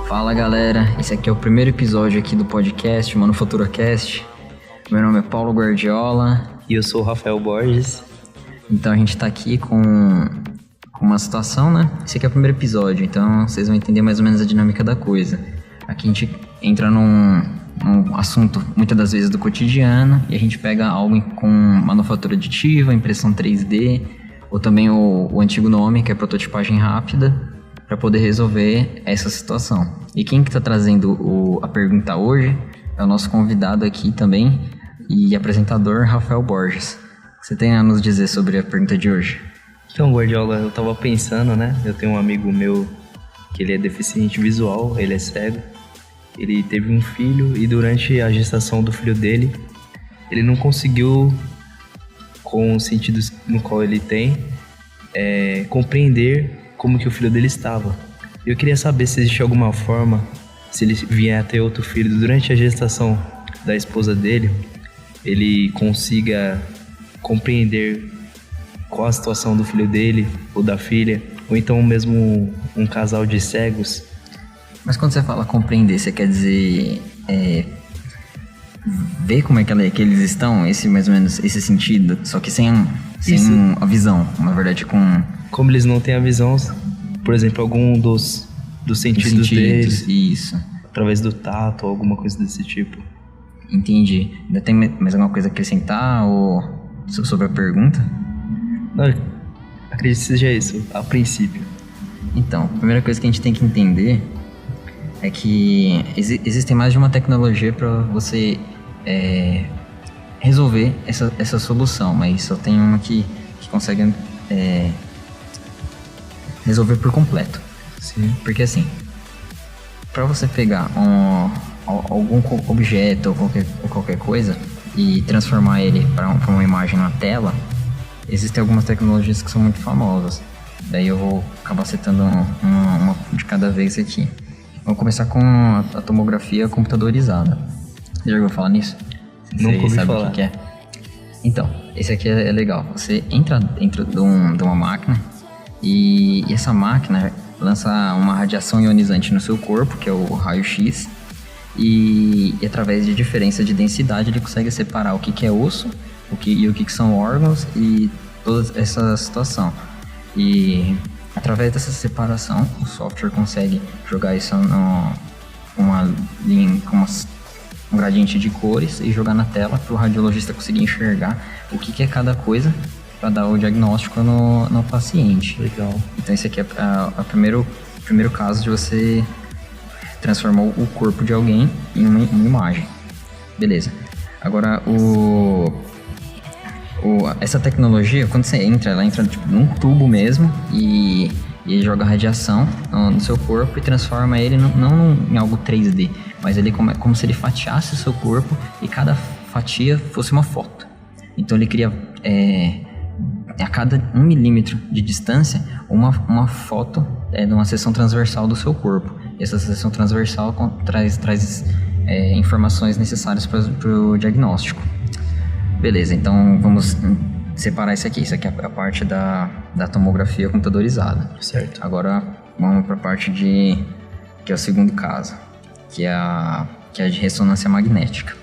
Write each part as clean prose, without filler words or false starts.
Fala galera, esse aqui é o primeiro episódio aqui do podcast ManufaturaCast. Meu nome é Paulo Guardiola. E eu sou o Rafael Borges. Então a gente tá aqui com uma situação, né? Esse aqui é o primeiro episódio, então vocês vão entender mais ou menos a dinâmica da coisa. Aqui a gente entra num assunto, muitas das vezes, do cotidiano, e a gente pega algo com manufatura aditiva, impressão 3D, ou também o antigo nome, que é prototipagem rápida, para poder resolver essa situação. E quem que tá trazendo a pergunta hoje é o nosso convidado aqui também e apresentador, Rafael Borges. O que você tem a nos dizer sobre a pergunta de hoje? Então, Guardiola, eu tava pensando, né? Eu tenho um amigo meu que ele é deficiente visual, ele é cego. Ele teve um filho e durante a gestação do filho dele, ele não conseguiu, com os sentidos no qual ele tem, compreender como que o filho dele estava. Eu queria saber se existe alguma forma, se ele vier a ter outro filho durante a gestação da esposa dele, ele consiga compreender qual a situação do filho dele ou da filha, ou então mesmo um casal de cegos. Mas quando você fala compreender, você quer dizer ver como é que eles estão, esse mais ou menos esse sentido, só que sem a visão, na verdade Como eles não têm a visão, por exemplo, algum dos sentidos deles, isso, através do tato ou alguma coisa desse tipo. Entendi. Ainda tem mais alguma coisa a acrescentar ou sobre a pergunta? Não, acredito que seja isso, a princípio. Então, a primeira coisa que a gente tem que entender é que existem mais de uma tecnologia para você resolver essa solução, mas só tem uma que consegue resolver por completo. Sim. Porque assim, para você pegar algum objeto ou qualquer coisa e transformar ele para uma imagem na tela, existem algumas tecnologias que são muito famosas. Daí eu vou acabar citando uma de cada vez aqui. Vamos começar com a tomografia computadorizada. Você já ouviu falar nisso? Nunca ouvi falar. O que é? Então, esse aqui é legal. Você entra dentro de uma máquina e essa máquina lança uma radiação ionizante no seu corpo, que é o raio-x, e através de diferença de densidade ele consegue separar o que é osso e o que são órgãos e toda essa situação. E através dessa separação, o software consegue jogar isso numa linha com um gradiente de cores e jogar na tela para o radiologista conseguir enxergar o que é cada coisa para dar o diagnóstico no paciente. Legal. Então esse aqui é o primeiro caso de você transformar o corpo de alguém em uma imagem. Beleza. Agora essa tecnologia, quando você entra, ela entra tipo, num tubo mesmo e joga radiação no seu corpo e transforma ele não em algo 3D, mas ele como se ele fatiasse o seu corpo e cada fatia fosse uma foto. Então ele cria a cada 1 milímetro de distância uma foto de uma seção transversal do seu corpo. E essa seção transversal traz informações necessárias para o diagnóstico. Beleza, então vamos separar isso aqui. Isso aqui é a parte da tomografia computadorizada. Certo. Agora vamos para a parte que é o segundo caso, que é a de ressonância magnética.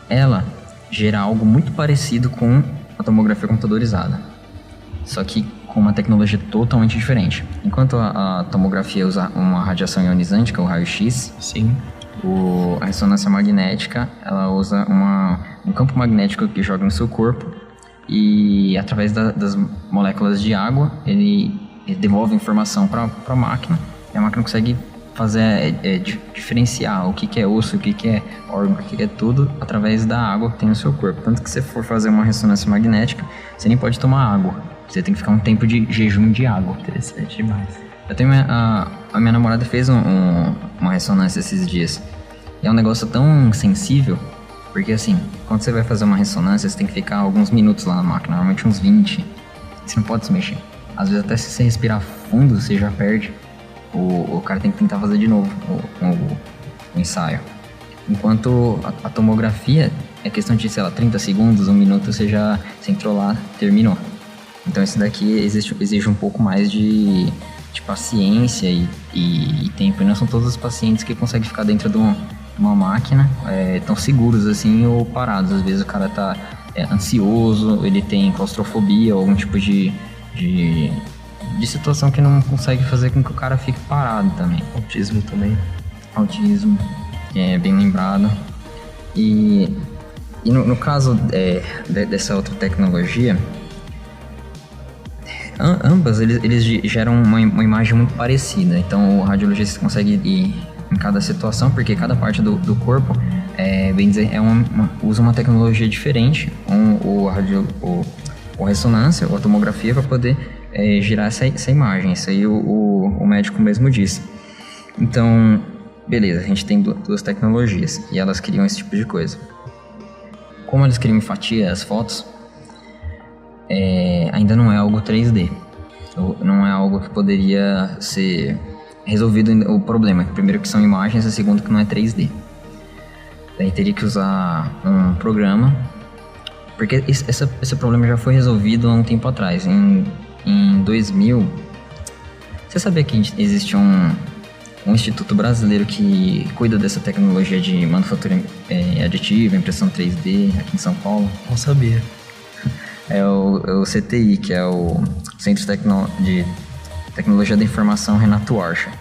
Ela gera algo muito parecido com a tomografia computadorizada, só que com uma tecnologia totalmente diferente. Enquanto a tomografia usa uma radiação ionizante, que é o raio-x, sim, a ressonância magnética, ela usa um campo magnético que joga no seu corpo e através das moléculas de água ele devolve informação para a máquina e a máquina consegue diferenciar o que é osso, o que é órgão, o que é tudo através da água que tem no seu corpo. Tanto que se você for fazer uma ressonância magnética, você nem pode tomar água, você tem que ficar um tempo de jejum de água. Interessante demais. Eu tenho a minha namorada fez uma ressonância esses dias. E é um negócio tão sensível, porque assim, quando você vai fazer uma ressonância, você tem que ficar alguns minutos lá na máquina, normalmente uns 20. Você não pode se mexer. Às vezes até se você respirar fundo, você já perde. O cara tem que tentar fazer de novo o ensaio. Enquanto a tomografia é questão de, 30 segundos, 1 minuto, você entrou lá, terminou. Então esse daqui exige um pouco mais de de paciência e tempo. E não são todos os pacientes que conseguem ficar dentro de uma máquina tão seguros assim ou parados. Às vezes o cara tá ansioso, ele tem claustrofobia ou algum tipo de situação que não consegue fazer com que o cara fique parado também. Autismo também. Autismo, é bem lembrado. E no caso dessa outra tecnologia, ambas eles geram uma imagem muito parecida. Então o radiologista consegue ir em cada situação, porque cada parte do corpo bem dizer, usa uma tecnologia diferente, ou ressonância, ou tomografia, para poder gerar essa imagem. Isso aí o médico mesmo disse. Então, beleza, a gente tem duas tecnologias e elas criam esse tipo de coisa. Como eles criam em fatia as fotos, ainda não é algo 3D. Não é algo que poderia ser resolvido o problema. Primeiro que são imagens, e segundo que não é 3D. Daí teria que usar um programa, porque esse problema já foi resolvido há um tempo atrás. Em 2000, você sabia que existe um instituto brasileiro que cuida dessa tecnologia de manufatura aditiva, impressão 3D aqui em São Paulo? Não sabia. É o CTI, que é o Centro de Tecnologia da Informação Renato Archer.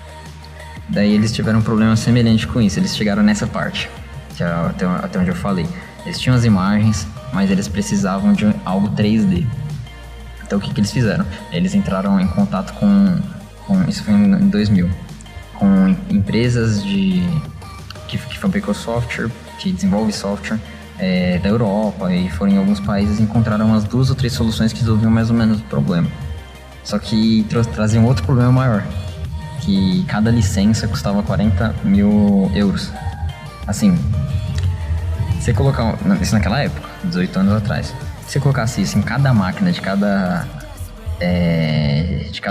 Daí eles tiveram um problema semelhante com isso. Eles chegaram nessa parte, que é até onde eu falei. Eles tinham as imagens, mas eles precisavam de algo 3D. Então o que eles fizeram? Eles entraram em contato com isso foi em 2000, com empresas que fabricam software, que desenvolvem software da Europa, e foram em alguns países e encontraram umas 2 ou 3 soluções que resolviam mais ou menos o problema. Só que traziam outro problema maior, que cada licença custava 40 mil euros. Assim, você colocar isso naquela época, 18 anos atrás, se você colocasse isso em cada máquina de cada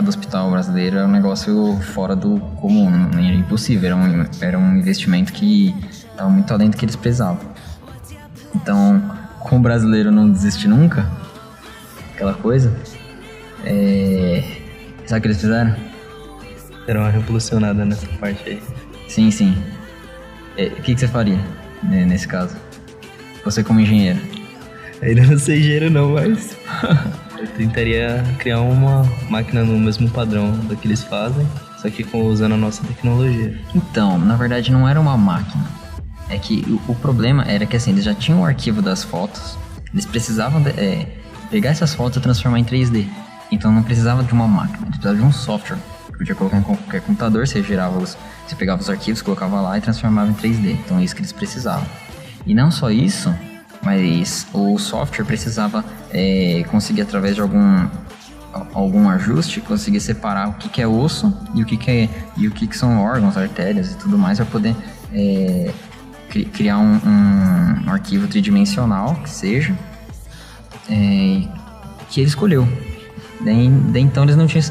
hospital brasileiro, é um negócio fora do comum, era impossível, era um investimento que estava muito além do que eles precisavam. Então, como o brasileiro não desiste nunca, aquela coisa, sabe o que eles fizeram? Era uma revolucionada nessa parte aí. Sim. O que você faria nesse caso? Você como engenheiro? Ainda não sei engenheiro não, mas eu tentaria criar uma máquina no mesmo padrão do que eles fazem, só que usando a nossa tecnologia. Então, na verdade não era uma máquina. É que o problema era que assim, eles já tinham o arquivo das fotos, eles precisavam pegar essas fotos e transformar em 3D. Então não precisava de uma máquina, eles precisavam de um software. Podia colocar em qualquer computador, você pegava os arquivos, colocava lá e transformava em 3D. Então é isso que eles precisavam. E não só isso, mas o software precisava conseguir, através de algum ajuste, conseguir separar o que é osso e o que são órgãos, artérias e tudo mais, para poder criar um arquivo tridimensional que seja que ele escolheu. Daí então eles não tinham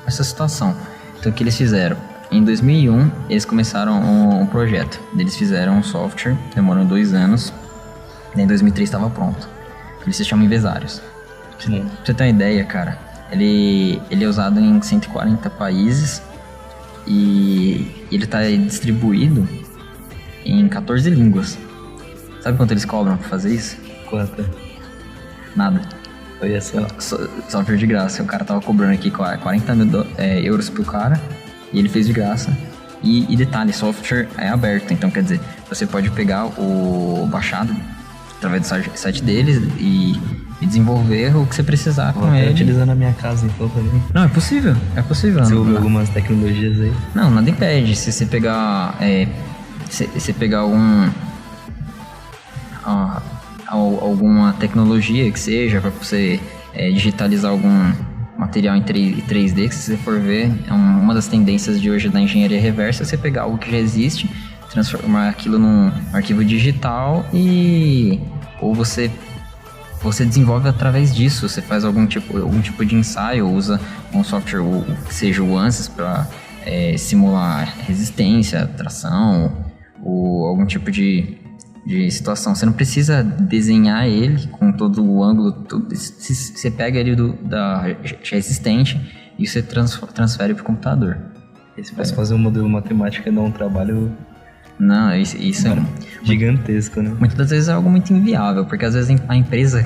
essa situação. Então o que eles fizeram? Em 2001 eles começaram um projeto. Eles fizeram um software, demorou 2 anos. Daí em 2003 estava pronto. Eles se chamam Invesários. Pra você ter uma ideia, cara, ele é usado em 140 países e ele está distribuído em 14 línguas. Sabe quanto eles cobram pra fazer isso? Quanto? Nada. Olha só. Software de graça. O cara tava cobrando aqui 40 mil euros pro cara e ele fez de graça. E detalhe, software é aberto, então quer dizer, você pode pegar o baixado através do site deles e desenvolver o que você precisar com ele. Utilizar na minha casa então também. Não, é possível. Desenvolver algumas tecnologias aí. Não, nada impede. Se você pegar alguma tecnologia que seja para você digitalizar algum material em 3D, que se você for ver, uma das tendências de hoje da engenharia reversa é você pegar algo que já existe, transformar aquilo num arquivo digital ou você desenvolve através disso. Você faz algum tipo de ensaio, usa um software que seja o ANSYS para simular resistência, tração ou algum tipo de situação. Você não precisa desenhar ele com todo o ângulo, tudo. Você pega ele já existente e você transfere para o computador. E se fosse fazer um modelo matemático, dá um trabalho Não, isso é gigantesco, né? muitas das vezes é algo muito inviável, porque às vezes a empresa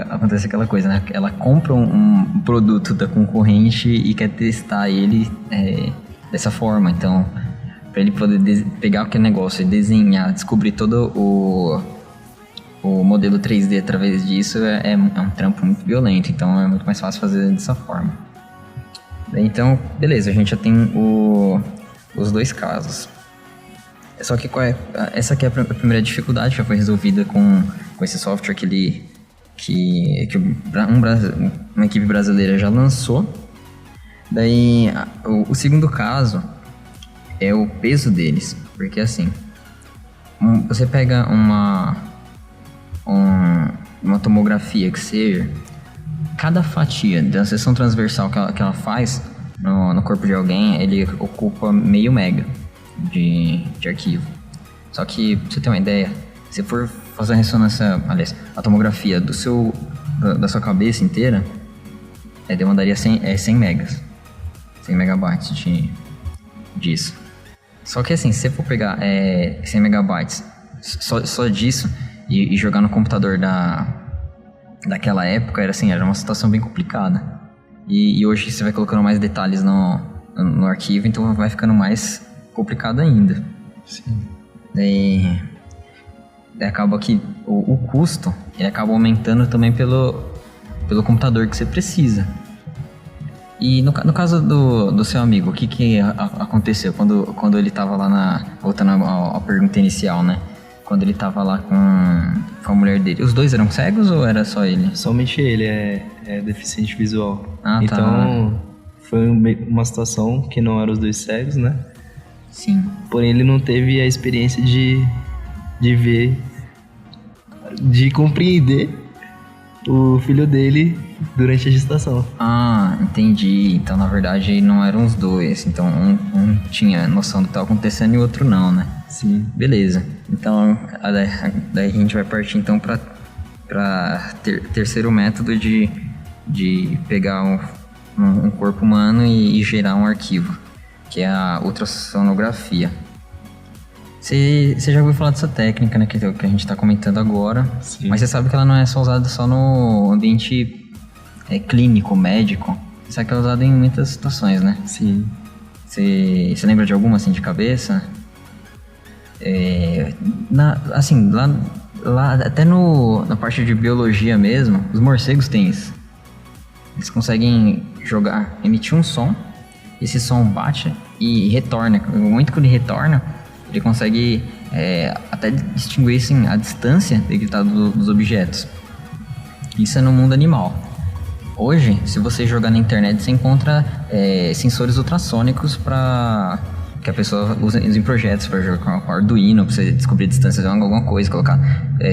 acontece aquela coisa, né? Ela compra um produto da concorrente e quer testar ele dessa forma. Então, para ele poder pegar aquele negócio e desenhar, descobrir todo o modelo 3D através disso é um trampo muito violento. Então, é muito mais fácil fazer dessa forma. Então, beleza, a gente já tem os dois casos. Só que essa aqui é a primeira dificuldade, já foi resolvida com esse software que uma equipe brasileira já lançou. Daí, o segundo caso é o peso deles, porque assim, você pega uma tomografia que seja, cada fatia da seção transversal que ela faz no corpo de alguém, ele ocupa meio mega de arquivo. Só que, pra você ter uma ideia, se for fazer a ressonância, aliás, a tomografia da sua cabeça inteira, demandaria 100 megas, 100 megabytes disso. Só que assim, se você for pegar 100 megabytes só disso e jogar no computador daquela época, era uma situação bem complicada. E hoje você vai colocando mais detalhes no arquivo, então vai ficando mais complicado ainda. Sim. Daí acaba que o custo ele acaba aumentando também pelo computador que você precisa. E no caso do seu amigo, o que aconteceu quando ele estava lá voltando à pergunta inicial, né? Quando ele estava lá com a mulher dele. Os dois eram cegos ou era só ele? Somente ele é deficiente visual. Ah, então, tá. Foi uma situação que não eram os dois cegos, né? Sim. Porém, ele não teve a experiência de ver, de compreender o filho dele durante a gestação. Ah, entendi. Então, na verdade, não eram os dois. Então, um tinha noção do que estava acontecendo e o outro não, né? Sim. Beleza. Então, daí a gente vai partir, então, para terceiro método de pegar um corpo humano e gerar um arquivo, que é a ultrassonografia. Você já ouviu falar dessa técnica, né, que a gente está comentando agora. Sim. Mas você sabe que ela não é só usada só no ambiente clínico, médico. Você sabe que ela é usada em muitas situações, né? Sim. Você lembra de alguma assim de cabeça? Assim, lá até na parte de biologia mesmo, os morcegos têm isso. Eles conseguem emitir um som, esse som bate e retorna. No momento que ele retorna, ele consegue até distinguir assim, a distância dos objetos. Isso é no mundo animal. Hoje, se você jogar na internet, você encontra sensores ultrassônicos que a pessoa usa em projetos para jogar com Arduino, para você descobrir a distância de alguma coisa, colocar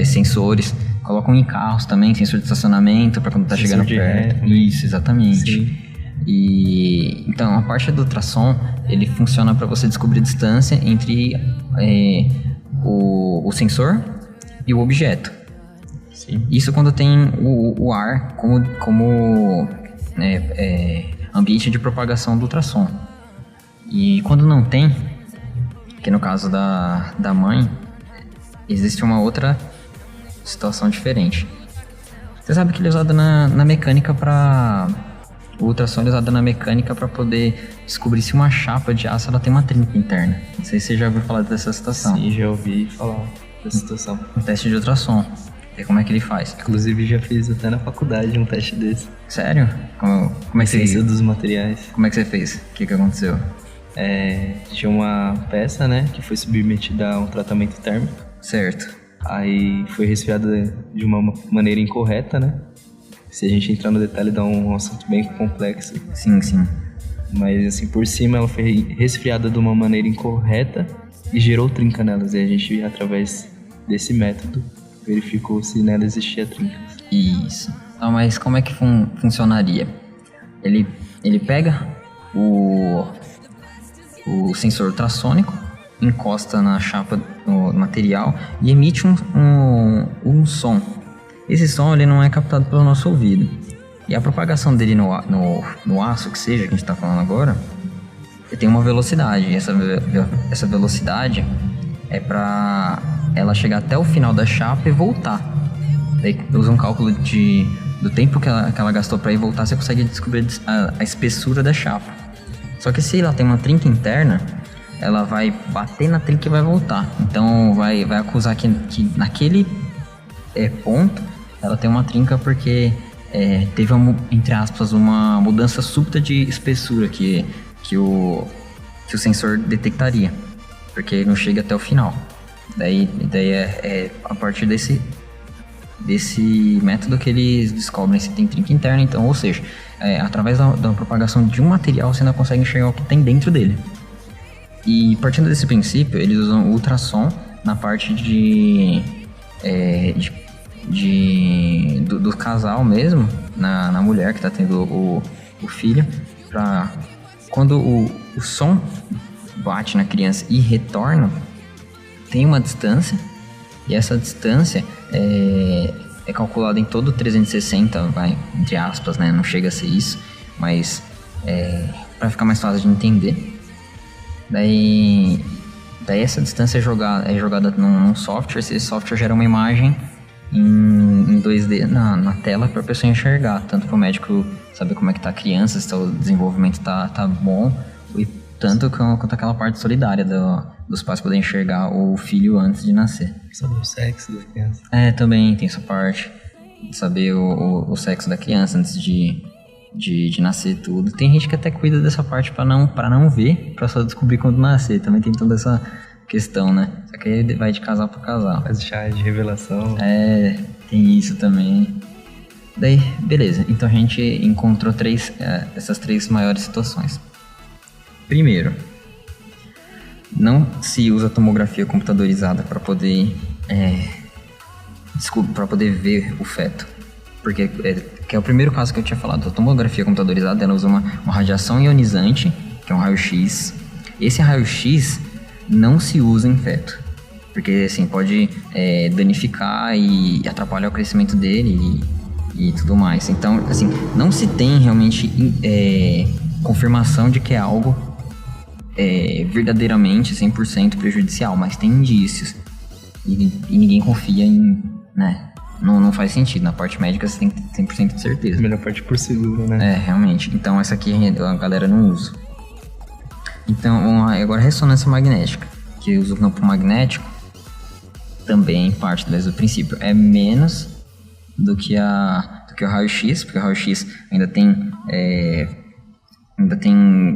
sensores. Colocam em carros também, sensor de estacionamento, para quando está chegando perto. Isso, exatamente. Sim. E então a parte do ultrassom ele funciona para você descobrir a distância entre o sensor e o objeto. Sim. Isso quando tem o ar como ambiente de propagação do ultrassom. E quando não tem, que no caso da mãe, existe uma outra situação diferente. Você sabe que ele é usado na mecânica para... O ultrassom é usado na mecânica para poder descobrir se uma chapa de aço ela tem uma trinca interna. Não sei se você já ouviu falar dessa situação. Sim, já ouvi falar dessa situação. Um teste de ultrassom. E como é que ele faz? Inclusive já fiz até na faculdade um teste desse. Sério? Como é que Ciência você... dos materiais. Como é que você fez? O que aconteceu? Tinha uma peça, né, que foi submetida a um tratamento térmico. Certo. Aí foi resfriada de uma maneira incorreta, né? Se a gente entrar no detalhe, dá um assunto bem complexo. Sim, sim. Mas, assim, por cima ela foi resfriada de uma maneira incorreta e gerou trinca nelas. E a gente, através desse método, verificou se nela existia trinca. Isso. Ah, mas como é que funcionaria? Ele pega o sensor ultrassônico, encosta na chapa do material e emite um som. Esse som ele não é captado pelo nosso ouvido. E a propagação dele no aço, que seja, que a gente está falando agora, tem uma velocidade. E essa velocidade é para ela chegar até o final da chapa e voltar. Daí usa um cálculo do tempo que ela gastou para ir voltar, você consegue descobrir a espessura da chapa. Só que se ela tem uma trinca interna, ela vai bater na trinca e vai voltar. Então vai acusar que naquele ponto ela tem uma trinca porque teve, entre aspas, uma mudança súbita de espessura que o sensor detectaria, porque não chega até o final. Daí é a partir desse método que eles descobrem se tem trinca interna. Então, ou seja, através da propagação de um material você ainda consegue enxergar o que tem dentro dele. E partindo desse princípio, eles usam o ultrassom na parte do casal mesmo, na mulher que está tendo o filho, para quando o som bate na criança e retorna, tem uma distância, e essa distância é calculada em todo 360, entre aspas, né? Não chega a ser isso, mas para ficar mais fácil de entender. Daí essa distância é jogada num software. Esse software gera uma imagem em 2D na tela para a pessoa enxergar, tanto para o médico saber como é que tá a criança, se o desenvolvimento tá bom, e tanto quanto aquela parte solidária dos pais poderem enxergar o filho antes de nascer. Saber o sexo da criança. Também tem essa parte de saber o sexo da criança antes de nascer tudo. Tem gente que até cuida dessa parte pra não ver, pra só descobrir quando nascer. Também tem toda essa questão, né? Só que aí vai de casal pra casal. Faz chá de revelação. Tem isso também. Daí, beleza. Então a gente encontrou essas 3 maiores situações. Primeiro, não se usa tomografia computadorizada para poder ver o feto. Porque que é o primeiro caso que eu tinha falado. A tomografia computadorizada, ela usa uma radiação ionizante, que é um raio-x. Esse raio-x não se usa em feto, porque assim, pode danificar e atrapalhar o crescimento dele e tudo mais. Então, assim, não se tem realmente confirmação de que é algo verdadeiramente 100% prejudicial, mas tem indícios. E ninguém confia em, né? Não faz sentido. Na parte médica você tem 100% de certeza. Melhor parte por seguro, né? Realmente. Então essa aqui a galera não usa. Então, agora a ressonância magnética, que usa o campo magnético, também parte do princípio. É menos do que o raio-x, porque o raio-x ainda tem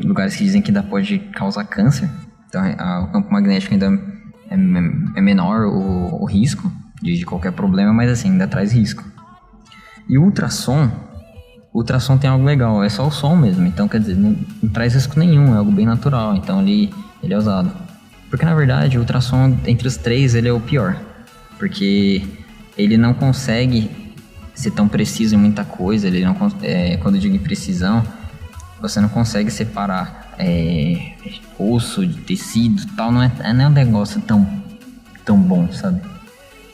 lugares que dizem que ainda pode causar câncer. Então o campo magnético ainda é menor o risco de qualquer problema, mas assim, ainda traz risco. E o ultrassom tem algo legal, é só o som mesmo, então quer dizer, não traz risco nenhum, é algo bem natural, então ele é usado. Porque na verdade o ultrassom, entre os 3, ele é o pior, porque ele não consegue ser tão preciso em muita coisa, ele não, quando eu digo em precisão, você não consegue separar osso de tecido e tal, não é um negócio tão bom, sabe?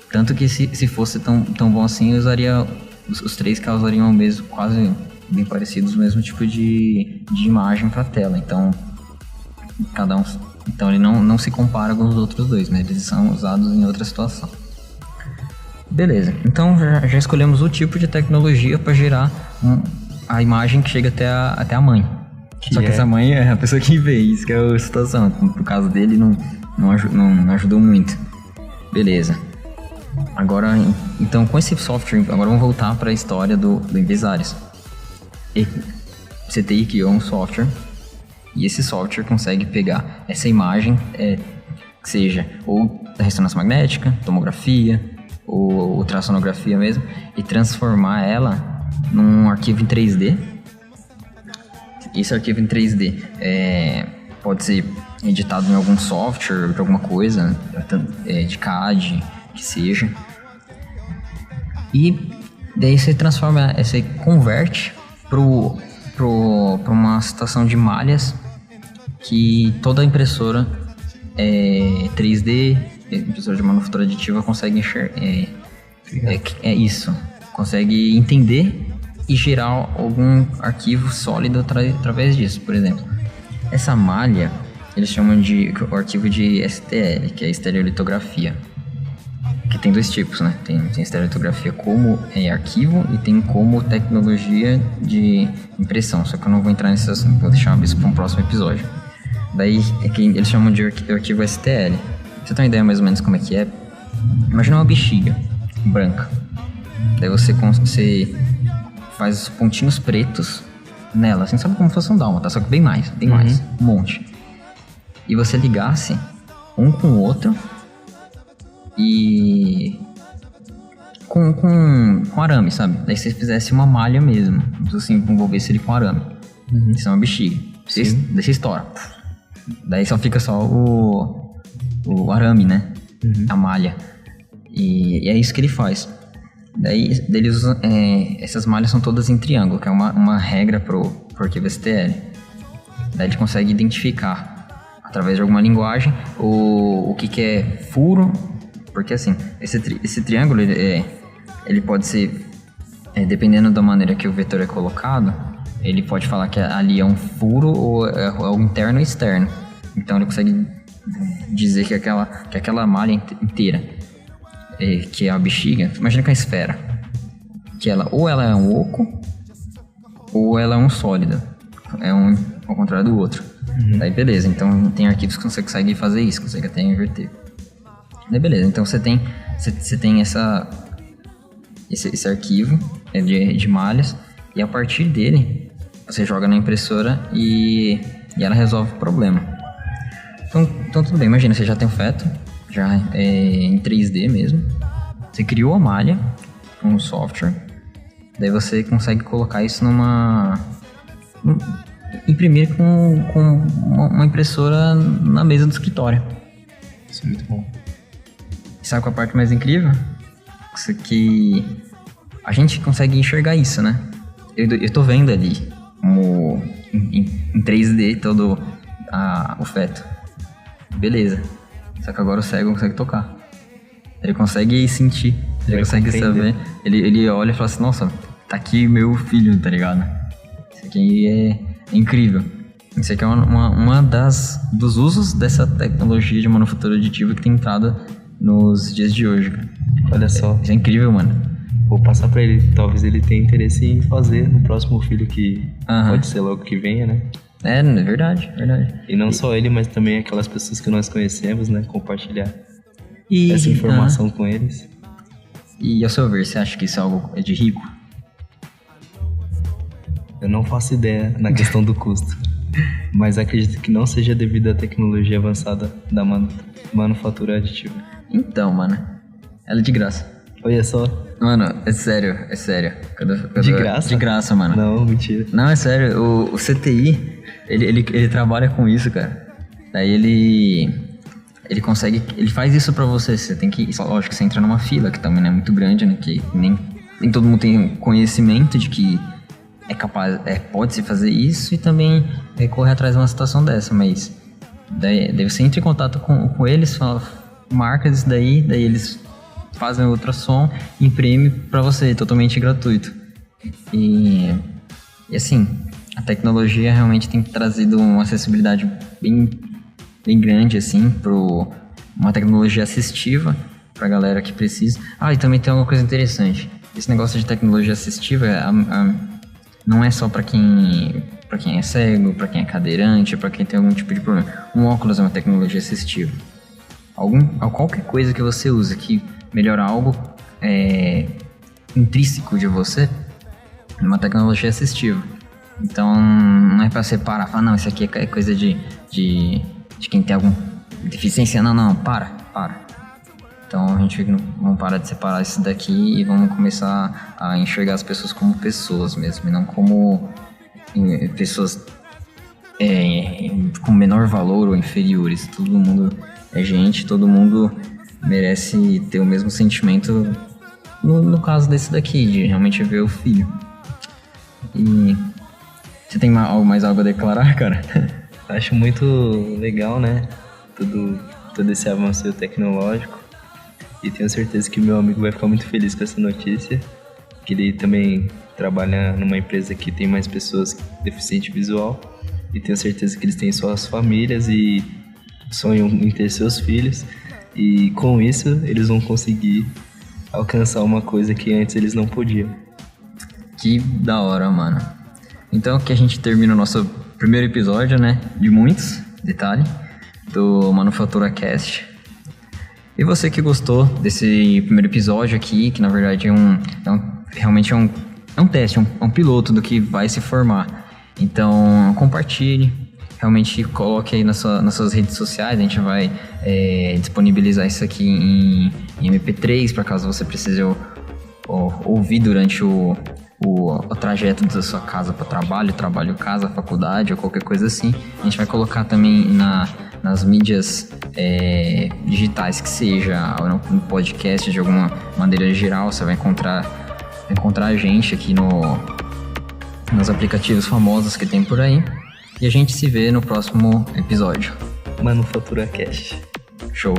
Tanto que se fosse tão bom assim, eu usaria os 3 causariam o mesmo, quase bem parecidos, o mesmo tipo de imagem para a tela. Então, então ele não se compara com os outros 2, mas eles são usados em outra situação. Beleza, então já escolhemos o tipo de tecnologia para gerar a imagem que chega até a mãe. Só que essa mãe é a pessoa que vê, isso que é a situação. No caso dele, não ajudou muito. Beleza. Agora, então, com esse software, agora vamos voltar para a história do Invisaris. CTI criou um software, e esse software consegue pegar essa imagem, que seja ou da ressonância magnética, tomografia, ou ultrassonografia mesmo, e transformar ela num arquivo em 3D. Esse arquivo em 3D pode ser editado em algum software, de alguma coisa, de CAD, que seja. E daí você transforma, você converte para uma situação de malhas que toda impressora 3D, impressora de manufatura aditiva, consegue enxergar. Isso. Consegue entender e gerar algum arquivo sólido através disso. Por exemplo, essa malha, eles chamam de o arquivo de STL, que é estereolitografia. Que tem dois tipos, né? Tem estereolitografia como arquivo e tem como tecnologia de impressão. Só que eu não vou entrar nesse assunto, vou deixar isso para um próximo episódio. Daí é que eles chamam de arquivo STL. Você tem uma ideia mais ou menos como é que é? Imagina uma bexiga branca. Daí você faz os pontinhos pretos nela, assim, sabe como se fosse um dálmata, só que bem mais, um monte. E você ligasse um com o outro e com arame, sabe? Daí você fizesse uma malha mesmo, assim, envolvesse ele com arame. Isso é uma bexiga. Daí você estoura. Daí só fica só o arame, né? A malha. E é isso que ele faz. Daí eles usam, essas malhas são todas em triângulo, que é uma regra pro arquivo STL. Daí ele consegue identificar, através de alguma linguagem, o que é furo. Porque assim, esse triângulo, ele pode ser, dependendo da maneira que o vetor é colocado, ele pode falar que ali é um furo ou é o interno ou externo. Então ele consegue dizer que aquela malha inteira, que é a bexiga, imagina que é uma esfera, que ou ela é um oco ou ela é um sólido, ao contrário do outro. Daí beleza, então tem arquivos que você consegue fazer isso, consegue até inverter. Daí beleza, então você tem esse arquivo de malhas, e a partir dele você joga na impressora e ela resolve o problema. Então tudo bem, imagina, você já tem um feto, já em 3D mesmo, você criou a malha com um software, daí você consegue colocar isso imprimir com uma impressora na mesa do escritório. Isso é muito bom. Sabe qual é a parte mais incrível? Isso que a gente consegue enxergar isso, né? Eu tô vendo ali em 3D todo o feto. Beleza. Só que agora o cego consegue tocar. Ele consegue sentir. Ele consegue saber. Ele olha e fala assim, nossa, tá aqui meu filho, tá ligado? Isso aqui é incrível. Isso aqui é uma dos usos dessa tecnologia de manufatura aditiva que tem entrado nos dias de hoje. Olha só. Isso é incrível, mano. Vou passar pra ele. Talvez ele tenha interesse em fazer no próximo filho que pode ser logo que venha, né? É verdade. E não só ele, mas também aquelas pessoas que nós conhecemos, né? Compartilhar essa informação com eles. E ao seu ver, você acha que isso é algo de rico? Eu não faço ideia na questão do custo. Mas acredito que não seja devido à tecnologia avançada da manufatura aditiva. Então, mano, ela é de graça. Olha só. Mano, é sério. De graça? De graça, mano. Não, mentira. Não, é sério. O CTI, ele trabalha com isso, cara. Daí ele consegue... Ele faz isso pra você. Você tem que... Lógico que você entra numa fila, que também não é muito grande, né? Que nem todo mundo tem conhecimento de que é capaz... pode-se fazer isso e também correr atrás de uma situação dessa. Mas... Daí você entra em contato com eles, marca isso daí eles fazem o ultrassom e imprime pra você, totalmente gratuito. E assim, a tecnologia realmente tem trazido uma acessibilidade bem grande, assim, uma tecnologia assistiva pra galera que precisa. E também tem uma coisa interessante. Esse negócio de tecnologia assistiva não é só pra quem é cego, pra quem é cadeirante, pra quem tem algum tipo de problema. Um óculos é uma tecnologia assistiva. Qualquer coisa que você usa que melhora algo intrínseco de você é uma tecnologia assistiva. Então não é pra separar, falar, não, isso aqui é coisa de quem tem alguma deficiência. Não, para. Então a gente vamos parar de separar isso daqui e vamos começar a enxergar as pessoas como pessoas mesmo, e não como pessoas com menor valor ou inferiores. Todo mundo é gente, todo mundo merece ter o mesmo sentimento, no caso desse daqui, de realmente ver o filho. E você tem mais algo a declarar, cara? Acho muito legal, né? Todo esse avanço tecnológico. E tenho certeza que meu amigo vai ficar muito feliz com essa notícia. que ele também trabalha numa empresa que tem mais pessoas deficiente visual, e tenho certeza que eles têm suas famílias e sonham em ter seus filhos, e com isso eles vão conseguir alcançar uma coisa que antes eles não podiam. Que da hora, mano. Então aqui a gente termina o nosso primeiro episódio, né? De muitos, detalhe, do Manufatura Cast. E você que gostou desse primeiro episódio aqui, que na verdade realmente é um teste, é um piloto do que vai se formar. Então compartilhe, realmente coloque aí nas suas redes sociais. A gente vai disponibilizar isso aqui em MP3, para caso você precise ouvir durante o trajeto da sua casa para trabalho, casa, faculdade ou qualquer coisa assim. A gente vai colocar também nas mídias digitais, que seja no podcast de alguma maneira geral. Você vai encontrar a gente aqui nos aplicativos famosos que tem por aí. E a gente se vê no próximo episódio. Manufatura Cast. Show!